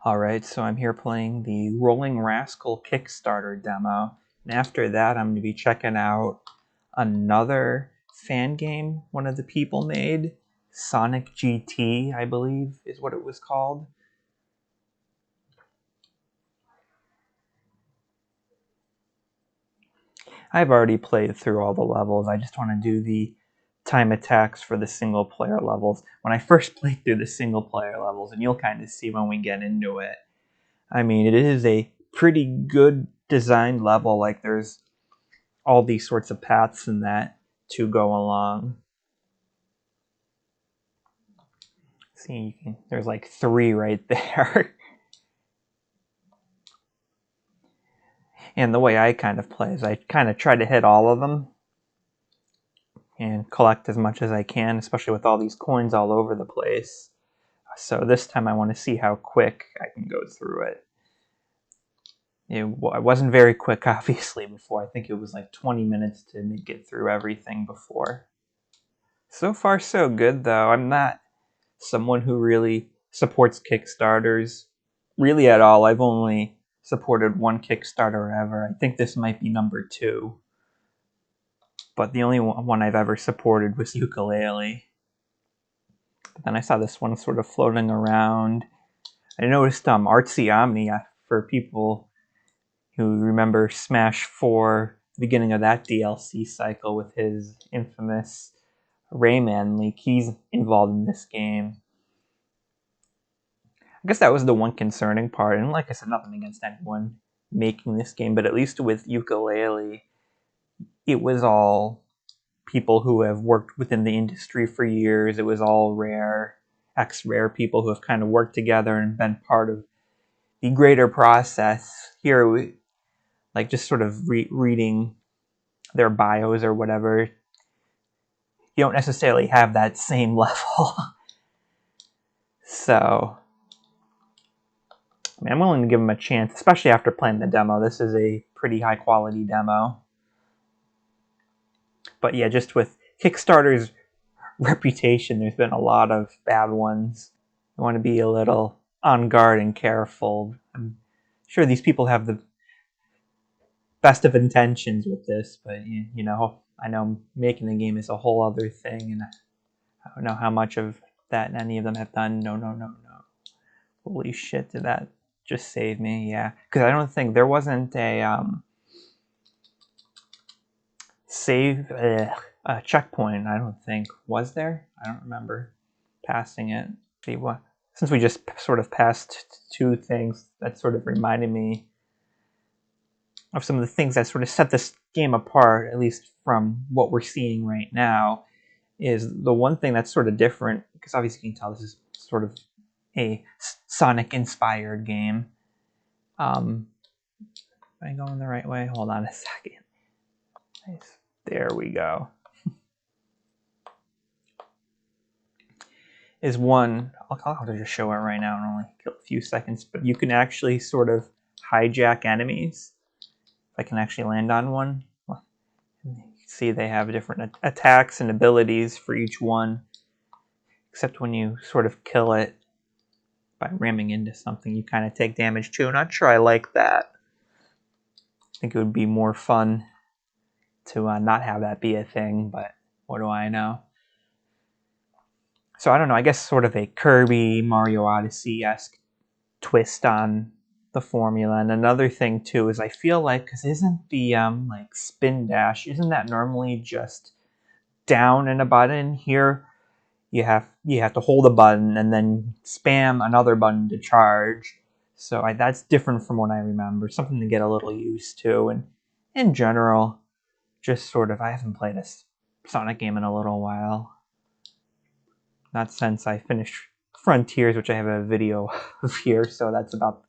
Alright, so I'm here playing the Rollin Rascal Kickstarter demo, and after that I'm going to be checking out another fan game one of the people made. Sonic GT, I believe, is what it was called. I've already played through all the levels. I just want to do the time attacks for the single player levels. When I first played through the single player levels, and you'll kind of see when we get into it, I mean, it is a pretty good designed level. Like, there's all these sorts of paths in that to go along. See, there's like 3 right there. And the way I kind of play is I kind of try to hit all of them and collect as much as I can, especially with all these coins all over the place. So this time I want to see how quick I can go through it. It wasn't very quick, obviously, before. I think it was like 20 minutes to make it through everything before. So far, so good, though. I'm not someone who really supports Kickstarters really at all. I've only supported one Kickstarter ever. I think this might be number 2. But the only one I've ever supported was Ukulele. But then I saw this one sort of floating around. I noticed Artsy Omni, for people who remember Smash 4, the beginning of that DLC cycle with his infamous Rayman leak. He's involved in this game. I guess that was the one concerning part, and like I said, nothing against anyone making this game, but at least with Ukulele, it was all people who have worked within the industry for years. It was all ex-Rare people who have kind of worked together and been part of the greater process. Here, like, just sort of reading their bios or whatever, you don't necessarily have that same level. So, I mean, I'm willing to give them a chance, especially after playing the demo. This is a pretty high quality demo. But yeah, just with Kickstarter's reputation, there's been a lot of bad ones. You want to be a little on guard and careful. I'm sure these people have the best of intentions with this, but you know, I know making the game is a whole other thing, and I don't know how much of that any of them have done. No. Holy shit, did that just save me? Yeah, because I don't think there wasn't a save a checkpoint. I don't think, was there? I don't remember passing it. See what? Since we just sort of passed 2 things, that sort of reminded me of some of the things that sort of set this game apart, at least from what we're seeing right now. Is the one thing that's sort of different, because obviously you can tell this is sort of a Sonic-inspired game. Am I going the right way? Hold on a second. Nice. There we go. Is one, I'll just show it right now and only kill a few seconds, but you can actually sort of hijack enemies. If I can actually land on one. You can see they have different attacks and abilities for each one, except when you sort of kill it by ramming into something, you kind of take damage too. I'm not sure I like that. I think it would be more fun to not have that be a thing, but what do I know? So I don't know, I guess sort of a Kirby, Mario Odyssey-esque twist on the formula. And another thing too is I feel like, because isn't the like spin dash, isn't that normally just down and a button? Here you have to hold a button and then spam another button to charge. So that's different from what I remember. Something to get a little used to. And in general, just sort of, I haven't played a Sonic game in a little while. Not since I finished Frontiers, which I have a video of here. So that's about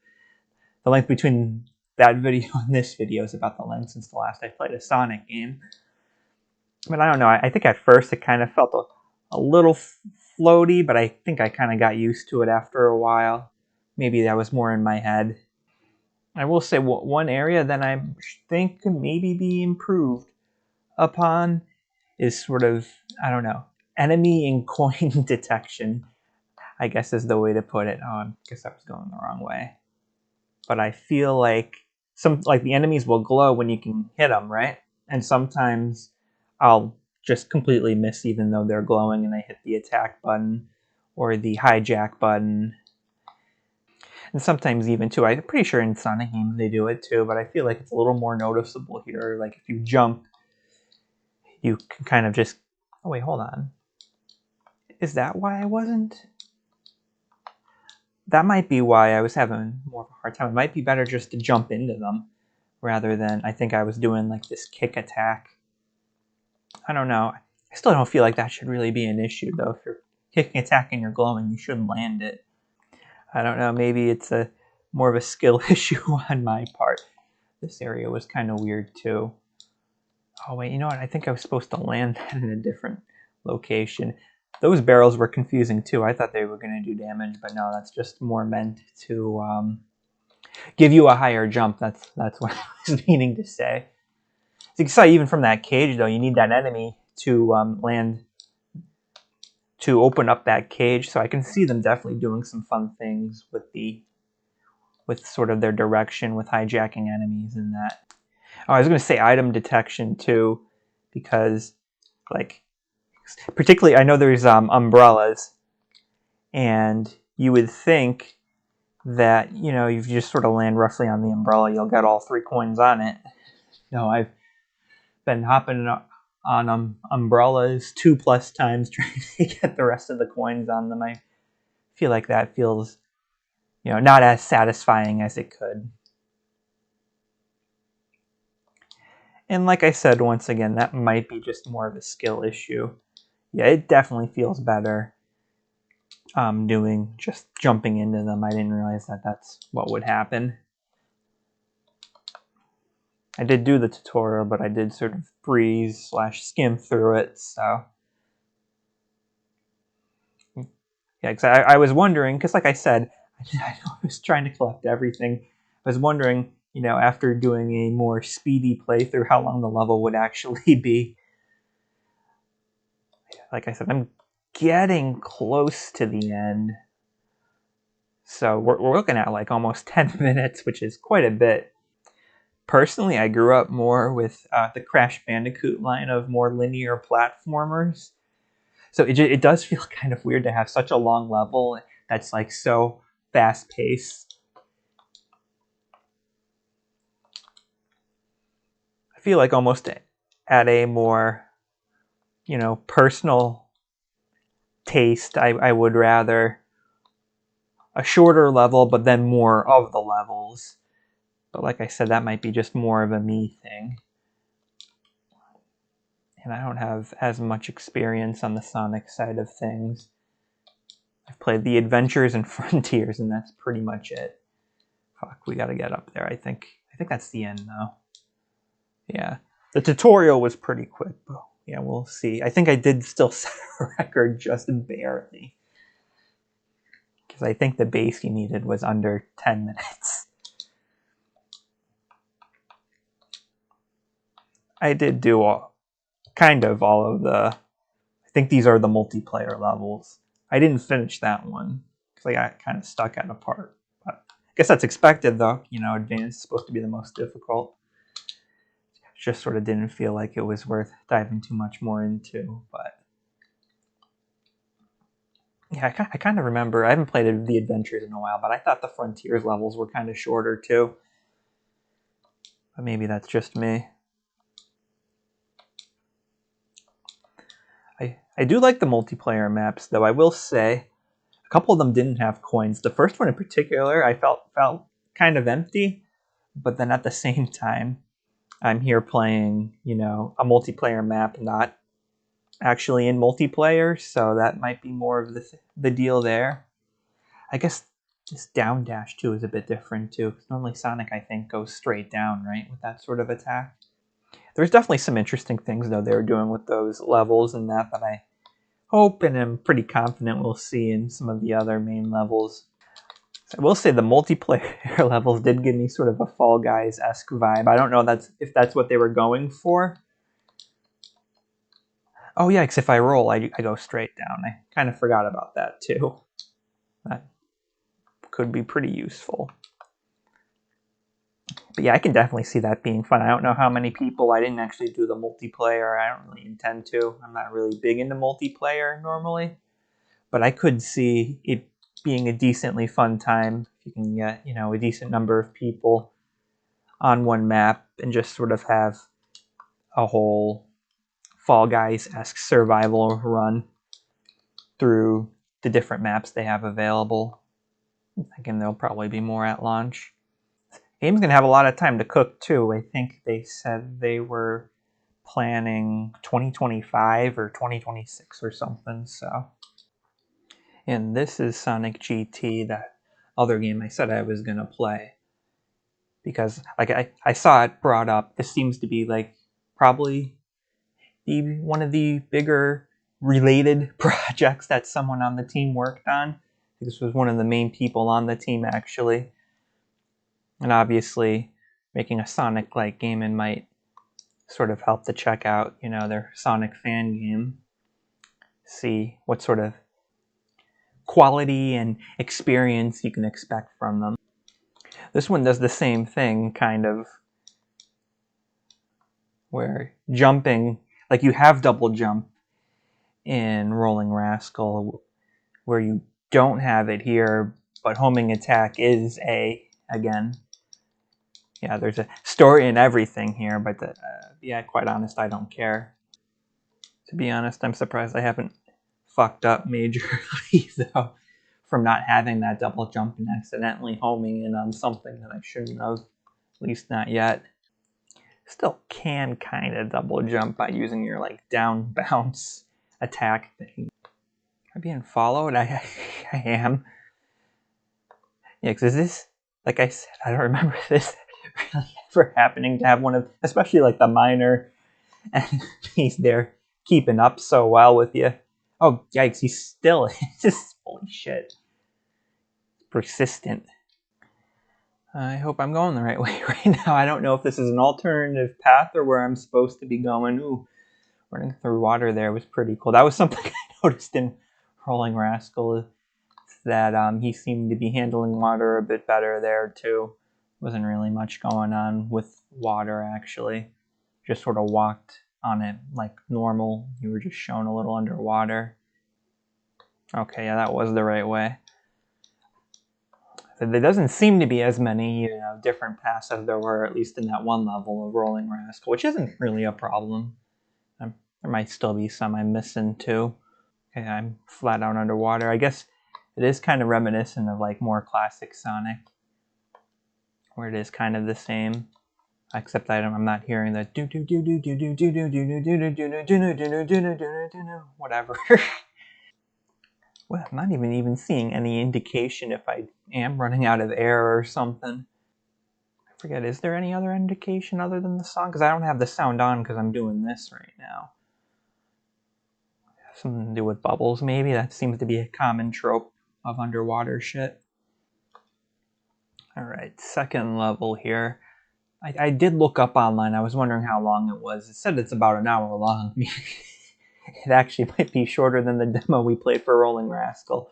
the length between that video and this video is about the length since the last I played a Sonic game. But I don't know. I think at first it kind of felt a little floaty, but I think I kind of got used to it after a while. Maybe that was more in my head. I will say one area that I think could maybe be improved upon is sort of, I don't know, enemy and coin detection. I guess is the way to put it. Oh, I guess I was going the wrong way. But I feel like the enemies will glow when you can hit them, right? And sometimes I'll just completely miss even though they're glowing and I hit the attack button or the hijack button. And sometimes even too, I'm pretty sure in Sonic games they do it too, but I feel like it's a little more noticeable here. Like if you jump, you can kind of just, oh wait, hold on. Is that why I wasn't? That might be why I was having more of a hard time. It might be better just to jump into them rather than, I think I was doing like this kick attack. I don't know. I still don't feel like that should really be an issue though. If you're kicking attack and you're glowing, you shouldn't land it. I don't know. Maybe it's more of a skill issue on my part. This area was kind of weird too. Oh wait, you know what? I think I was supposed to land that in a different location. Those barrels were confusing too. I thought they were going to do damage, but no, that's just more meant to give you a higher jump. That's what I was meaning to say. So you saw even from that cage though, you need that enemy to land, to open up that cage. So I can see them definitely doing some fun things with sort of their direction with hijacking enemies and that. Oh, I was going to say item detection too, because like particularly I know there's umbrellas, and you would think that if you just sort of land roughly on the umbrella, you'll get all 3 coins on it. I've been hopping on umbrellas 2+ times trying to get the rest of the coins on them. I feel like that feels not as satisfying as it could. And like I said, once again, that might be just more of a skill issue. Yeah, it definitely feels better doing just jumping into them. I didn't realize that that's what would happen. I did do the tutorial, but I did sort of breeze / skim through it, so yeah, because I was wondering, because like I said, I was trying to collect everything. I was wondering, after doing a more speedy playthrough, how long the level would actually be. Like I said, I'm getting close to the end. So we're looking at like almost 10 minutes, which is quite a bit. Personally, I grew up more with the Crash Bandicoot line of more linear platformers. So it does feel kind of weird to have such a long level that's like so fast-paced. I feel like almost at a more, personal taste, I would rather a shorter level, but then more of the levels. But like I said, that might be just more of a me thing. And I don't have as much experience on the Sonic side of things. I've played the Adventures and Frontiers, and that's pretty much it. Fuck, we gotta get up there, I think. I think that's the end, though. Yeah. The tutorial was pretty quick, but yeah, we'll see. I think I did still set a record just barely. Because I think the base you needed was under 10 minutes. I did do kind of all of the... I think these are the multiplayer levels. I didn't finish that one because I got kind of stuck at a part. But I guess that's expected, though. Advanced is supposed to be the most difficult. Just sort of didn't feel like it was worth diving too much more into. But yeah, I kind of remember. I haven't played the Adventures in a while, but I thought the Frontiers levels were kind of shorter too. But maybe that's just me. I do like the multiplayer maps, though. I will say a couple of them didn't have coins. The first one in particular, I felt kind of empty, but then at the same time, I'm here playing, a multiplayer map, not actually in multiplayer, so that might be more of the deal there. I guess this down dash too is a bit different too, because normally Sonic, I think, goes straight down, right, with that sort of attack. There's definitely some interesting things, though, they were doing with those levels and that I hope and am pretty confident we'll see in some of the other main levels. So I will say the multiplayer levels did give me sort of a Fall Guys-esque vibe. I don't know if that's what they were going for. Oh yeah, because if I roll, I go straight down. I kind of forgot about that too. That could be pretty useful. But yeah, I can definitely see that being fun. I don't know how many people. I didn't actually do the multiplayer. I don't really intend to. I'm not really big into multiplayer normally. But I could see it being a decently fun time if you can get, you know, a decent number of people on one map and just sort of have a whole Fall Guys-esque survival run through the different maps they have available. Again, there'll probably be more at launch. Game's gonna have a lot of time to cook too. I think they said they were planning 2025 or 2026 or something. So, and this is Sonic GT, that other game I said I was gonna play, because like I saw it brought up. This seems to be like probably one of the bigger related projects that someone on the team worked on. This was one of the main people on the team actually, and obviously making a Sonic-like game and might sort of help to check out, you know, their Sonic Fangame, see what sort of quality and experience you can expect from them. This one does the same thing, kind of, where jumping, like you have double jump in Rollin Rascal, where you don't have it here, but homing attack is again. Yeah, there's a story in everything here, but yeah, quite honest, I don't care. To be honest, I'm surprised I haven't fucked up majorly, though, from not having that double jump and accidentally homing in on something that I shouldn't have, at least not yet. Still can kind of double jump by using your like down bounce attack thing. Am I being followed? I am. Yeah, because this, like I said, I don't remember this really ever happening to have one of, especially like the minor, and he's there keeping up so well with you. Oh, yikes, he's still, just, holy shit. Persistent. I hope I'm going the right way right now. I don't know if this is an alternative path or where I'm supposed to be going. Ooh, running through water there was pretty cool. That was something I noticed in Rollin Rascal, that he seemed to be handling water a bit better there too. Wasn't really much going on with water actually. Just sort of walked on it like normal. You were just shown a little underwater. Okay, yeah, that was the right way. So there doesn't seem to be as many, you know, different paths as there were, at least in that one level of Rollin Rascal, which isn't really a problem. There might still be some I'm missing too. Okay, I'm flat out underwater. I guess it is kind of reminiscent of like more classic Sonic, where it is kind of the same, except I'm not hearing the do do do do do do do do do do do do do do do do do do do whatever. Well, I'm not even seeing any indication if I am running out of air or something. I forget, is there any other indication other than the song? Because I don't have the sound on because I'm doing this right now. Something to do with bubbles, maybe? That seems to be a common trope of underwater shit. Alright, second level here. I did look up online. I was wondering how long it was. It said it's about an hour long. It actually might be shorter than the demo we played for Rollin Rascal.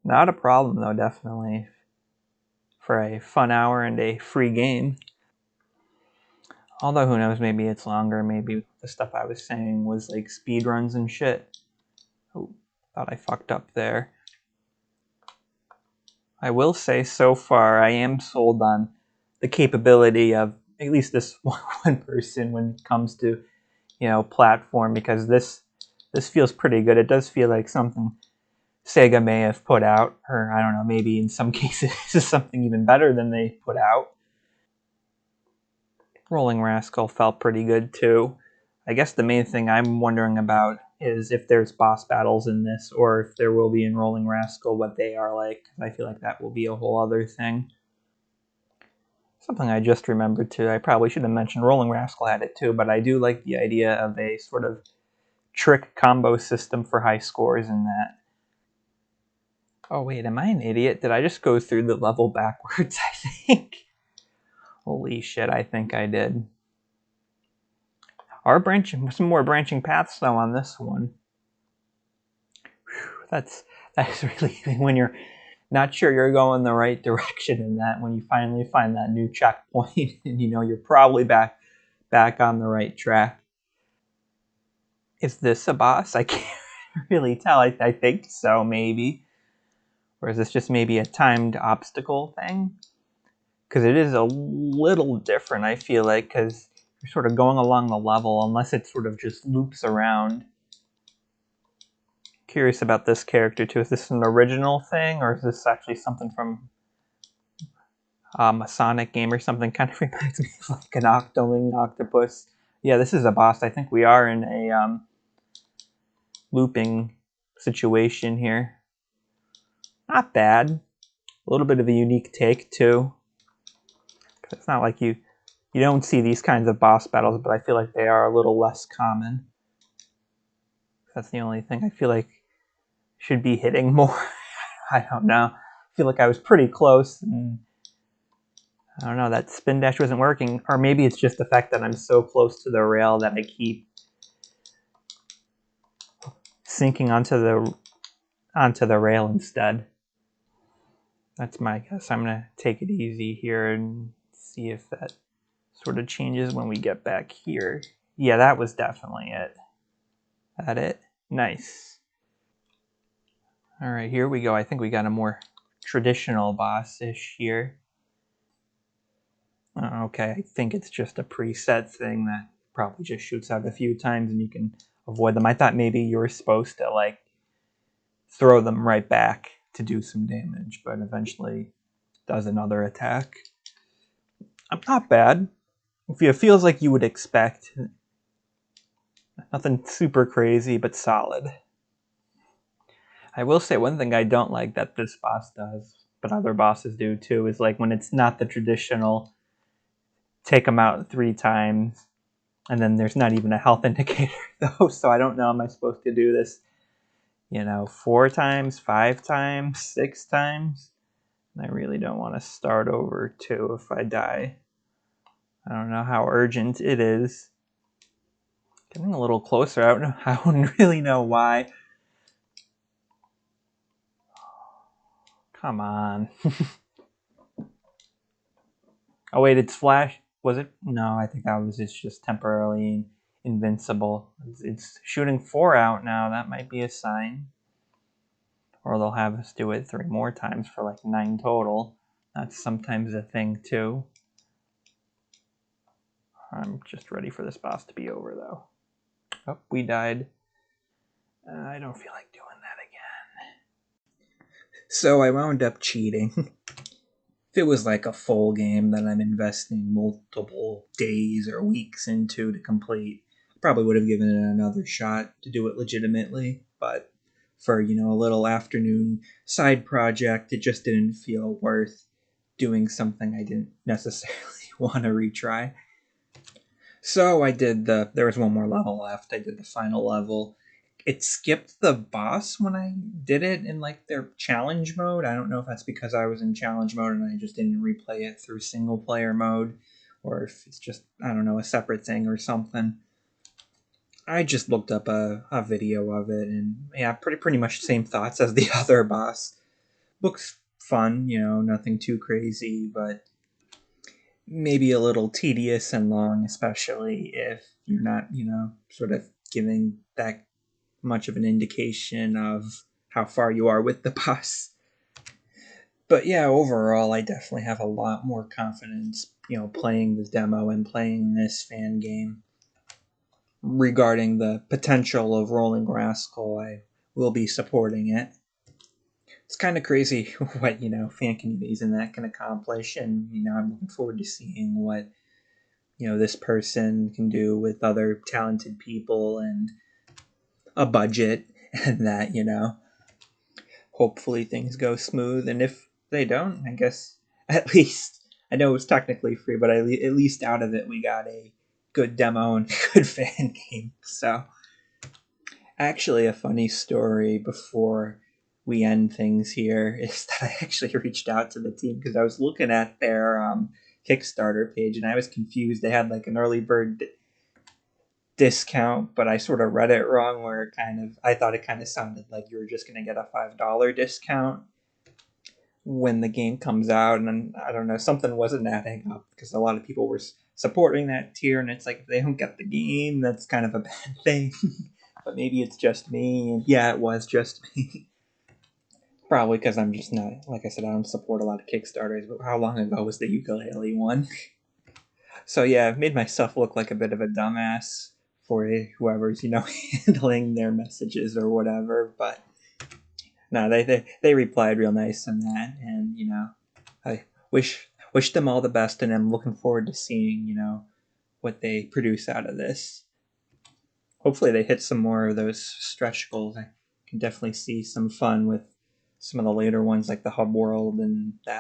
Not a problem, though, definitely. For a fun hour and a free game. Although, who knows, maybe it's longer. Maybe the stuff I was saying was like speed runs and shit. Oh, thought I fucked up there. I will say, so far, I am sold on the capability of at least this one person when it comes to, you know, platform, because this feels pretty good. It does feel like something Sega may have put out, or I don't know, maybe in some cases this is something even better than they put out. Rollin Rascal felt pretty good too. I guess the main thing I'm wondering about is if there's boss battles in this, or if there will be in Rollin Rascal, what they are like. I feel like that will be a whole other thing. Something I just remembered too, I probably should have mentioned Rollin Rascal had it too, but I do like the idea of a sort of trick combo system for high scores in that. Oh wait, am I an idiot? Did I just go through the level backwards, I think? Holy shit, I think I did. Some more branching paths though on this one. Whew, That's relieving when you're not sure you're going the right direction, and that when you finally find that new checkpoint and you're probably back on the right track. Is this a boss? I can't really tell. I think so, maybe. Or is this just maybe a timed obstacle thing? Because it is a little different, I feel like, because you're sort of going along the level, unless it sort of just loops around. Curious about this character, too. Is this an original thing, or is this actually something from a Sonic game or something? Kind of reminds me of like an Octoling octopus. Yeah, this is a boss. I think we are in a looping situation here. Not bad. A little bit of a unique take, too. It's not like you don't see these kinds of boss battles, but I feel like they are a little less common. That's the only thing I feel like should be hitting more. I don't know. I feel like I was pretty close, and I don't know, that spin dash wasn't working. Or maybe it's just the fact that I'm so close to the rail that I keep sinking onto the rail instead. That's my guess. I'm going to take it easy here and see if that sort of changes when we get back here. Yeah, that was definitely it. That it? Nice. All right, here we go. I think we got a more traditional boss-ish here. Okay, I think it's just a preset thing that probably just shoots out a few times and you can avoid them. I thought maybe you were supposed to like throw them right back to do some damage, but eventually does another attack. Not bad. It feels like you would expect. Nothing super crazy, but solid. I will say one thing I don't like that this boss does, but other bosses do too, is like when it's not the traditional take them out 3 times, and then there's not even a health indicator though, so I don't know, am I supposed to do this 4 times, 5 times, 6 times? And I really don't want to start over too if I die. I don't know how urgent it is. Getting a little closer. I don't really know why. Come on. Oh wait, it's flash. Was it? No, I think it's just temporarily invincible. It's shooting 4 out now. That might be a sign. Or they'll have us do it 3 more times for like 9 total. That's sometimes a thing too. I'm just ready for this boss to be over though. Oh, we died. I don't feel like doing that again. So I wound up cheating. If it was like a full game that I'm investing multiple days or weeks into to complete, I probably would have given it another shot to do it legitimately. But for, a little afternoon side project, it just didn't feel worth doing something I didn't necessarily want to retry. So I did there was one more level left. I did the final level. It skipped the boss when I did it in like their challenge mode. I don't know if that's because I was in challenge mode and I just didn't replay it through single player mode, or if it's just, I don't know, a separate thing or something. I just looked up a video of it, and yeah, pretty much same thoughts as the other boss. Looks fun, nothing too crazy, but maybe a little tedious and long, especially if you're not, sort of giving that much of an indication of how far you are with the boss. But yeah, overall, I definitely have a lot more confidence, playing the demo and playing this fan game. Regarding the potential of Rollin Rascal, I will be supporting it. It's kind of crazy what, fan communities and that can accomplish, and, I'm looking forward to seeing what, this person can do with other talented people and a budget, and that, hopefully things go smooth. And if they don't, I guess at least, I know it was technically free, but at least out of it we got a good demo and a good fan game. So actually, a funny story before we end things here is that I actually reached out to the team because I was looking at their Kickstarter page and I was confused. They had like an early bird discount, but I sort of read it wrong where I thought it kind of sounded like you were just going to get a $5 discount when the game comes out, and I don't know, something wasn't adding up because a lot of people were supporting that tier, and it's like if they don't get the game, that's kind of a bad thing. But maybe it's just me, and yeah, it was just me. Probably because I'm just not, like I said, I don't support a lot of Kickstarters, but how long ago was the ukulele one? So yeah, I've made myself look like a bit of a dumbass for whoever's, handling their messages or whatever, but no, they replied real nice on that, and I wish them all the best, and I'm looking forward to seeing what they produce out of this. Hopefully they hit some more of those stretch goals. I can definitely see some fun with some of the later ones like the hub world and that.